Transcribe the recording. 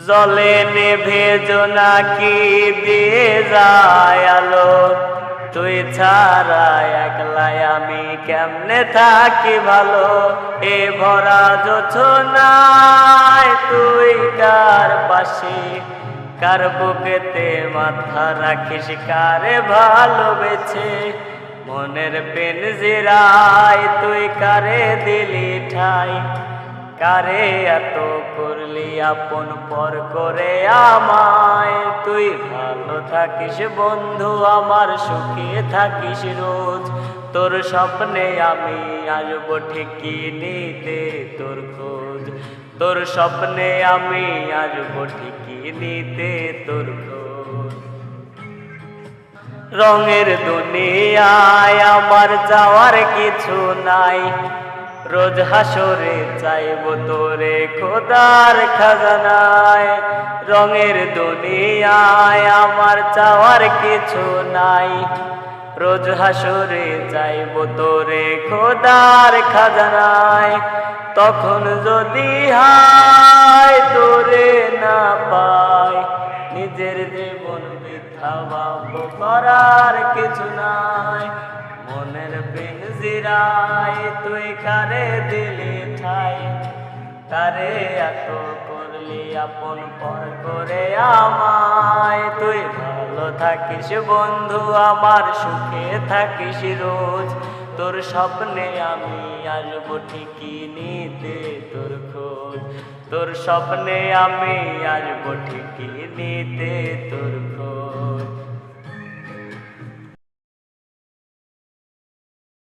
জলে নেভে জোনাকি দিয়ে যায় আলো, তুই ছাড়া একলাই আমি কেমনে থাকি ভালো। এ ভরা জোছনায় তুই কার পাশে, কার বুকেতে মাথা রাখিস কারে ভালোবেছে। মনের পিঞ্জিরায় তুই কারে দিলি ঠাই, কারে এত করলি আপন পর করে আমায়। তুই ভালো থাকিস বন্ধু আমার, সুখে থাকিস রোজ। তোর স্বপ্নে আমি আসবো ঠিকই নিতে তোর খোঁজ, তোর স্বপ্নে আমি আসবো ঠিকই নিতে তোর খোঁজ। রঙের দুনিয়ায় আমার যাওয়ার কিছু নাই, রোজ হাসরে চাইব তোরে খোদার খাজানায়। রঙের দুনিয়ায় আমার চাওয়ার কিছু নাই, রোজ হাসরে চাইব তোরে খোদার খাজানায়। তখন যদি হায় তোরে না পাই, নিজের জীবন বৃথা ভাববো, করার কিছু নাই। মনের পিঞ্জিরায় তুই কারে দিলি ঠাই, কারে এত করলি আপন পর করে আমায়। তুই ভালো থাকিস বন্ধু আমার, সুখে থাকিস রোজ। তোর স্বপ্নে আমি আসবো ঠিকই নিতে তোর খোঁজ, তোর স্বপ্নে আমি আসবো ঠিকই নিতে তোর খোঁজ।